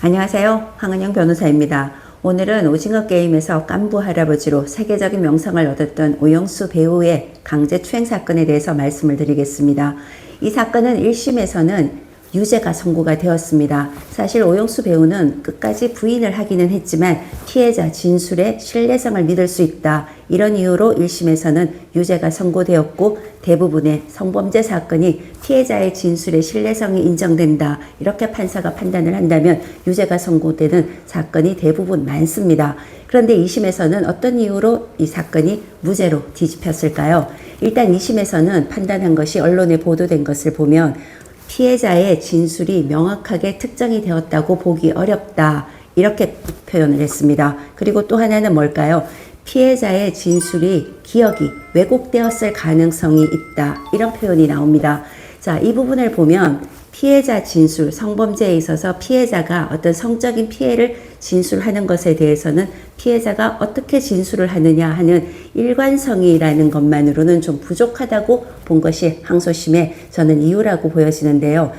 안녕하세요. 황은영 변호사입니다. 오늘은 오징어 게임에서 깐부 할아버지로 세계적인 명성을 얻었던 오영수 배우의 강제 추행 사건에 대해서 말씀을 드리겠습니다. 이 사건은 1심에서는 유죄가 선고가 되었습니다. 사실 오영수 배우는 끝까지 부인을 하기는 했지만 피해자 진술의 신뢰성을 믿을 수 있다. 이런 이유로 1심에서는 유죄가 선고되었고 대부분의 성범죄 사건이 피해자의 진술의 신뢰성이 인정된다. 이렇게 판사가 판단을 한다면 유죄가 선고되는 사건이 대부분 많습니다. 그런데 2심에서는 어떤 이유로 이 사건이 무죄로 뒤집혔을까요? 일단 2심에서는 판단한 것이 언론에 보도된 것을 보면 피해자의 진술이 명확하게 특정이 되었다고 보기 어렵다. 이렇게 표현을 했습니다. 그리고 또 하나는 뭘까요? 피해자의 진술이 기억이 왜곡되었을 가능성이 있다. 이런 표현이 나옵니다. 자, 이 부분을 보면 피해자 진술, 성범죄에 있어서 피해자가 어떤 성적인 피해를 진술하는 것에 대해서는 피해자가 어떻게 진술을 하느냐 하는 일관성이라는 것만으로는 좀 부족하다고 본 것이 항소심의 저는 이유라고 보여지는데요.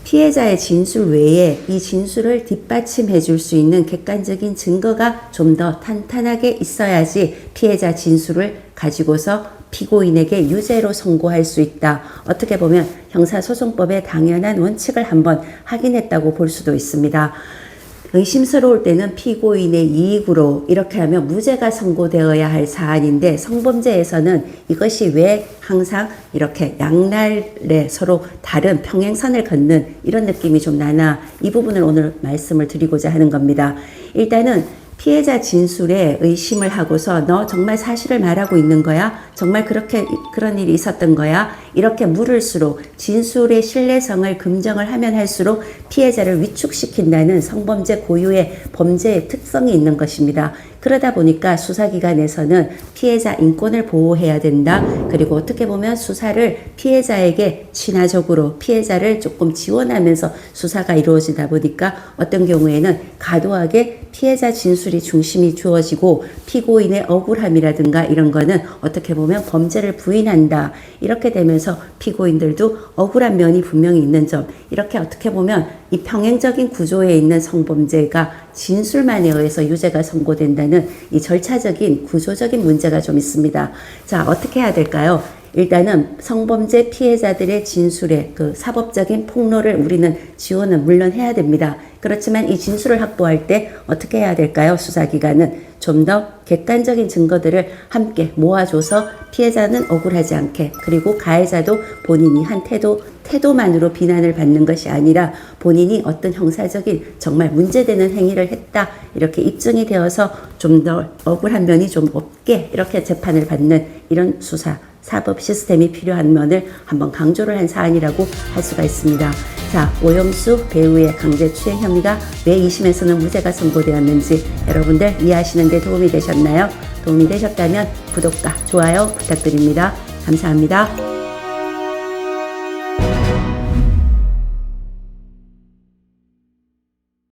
피해자의 진술 외에 이 진술을 뒷받침해 줄 수 있는 객관적인 증거가 좀 더 탄탄하게 있어야지 피해자 진술을 가지고서 피고인에게 유죄로 선고할 수 있다. 어떻게 보면 형사소송법의 당연한 원칙을 한번 확인했다고 볼 수도 있습니다. 의심스러울 때는 피고인의 이익으로 이렇게 하면 무죄가 선고되어야 할 사안인데 성범죄에서는 이것이 왜 항상 이렇게 양날에 서로 다른 평행선을 걷는 이런 느낌이 좀 나나 이 부분을 오늘 말씀을 드리고자 하는 겁니다. 일단은 피해자 진술에 의심을 하고서 너 정말 사실을 말하고 있는 거야? 정말 그런 일이 있었던 거야? 이렇게 물을수록 진술의 신뢰성을 금정을 하면 할수록 피해자를 위축시킨다는 성범죄 고유의 범죄의 특성이 있는 것입니다. 그러다 보니까 수사기관에서는 피해자 인권을 보호해야 된다. 그리고 어떻게 보면 수사를 피해자에게 친화적으로 피해자를 조금 지원하면서 수사가 이루어지다 보니까 어떤 경우에는 과도하게 피해자 진술이 중심이 주어지고 피고인의 억울함이라든가 이런 거는 어떻게 보면 범죄를 부인한다. 이렇게 되면서 피고인들도 억울한 면이 분명히 있는 점. 이렇게 어떻게 보면 이 평행적인 구조에 있는 성범죄가 진술만에 의해서 유죄가 선고된다는 이 절차적인 구조적인 문제가 좀 있습니다. 자, 어떻게 해야 될까요? 일단은 성범죄 피해자들의 진술의 그 사법적인 폭로를 우리는 지원은 물론 해야 됩니다. 그렇지만 이 진술을 확보할 때 어떻게 해야 될까요? 수사기관은 좀 더 객관적인 증거들을 함께 모아줘서 피해자는 억울하지 않게 그리고 가해자도 본인이 한 태도만으로 비난을 받는 것이 아니라 본인이 어떤 형사적인 정말 문제되는 행위를 했다 이렇게 입증이 되어서 좀 더 억울한 면이 좀 없게 이렇게 재판을 받는 이런 사법 시스템이 필요한 면을 한번 강조를 한 사안이라고 할 수가 있습니다. 자, 오영수 배우의 강제추행 혐의가 왜 2심에서는 무죄가 선고되었는지 여러분들 이해하시는 데 도움이 되셨나요? 도움이 되셨다면 구독과 좋아요 부탁드립니다. 감사합니다.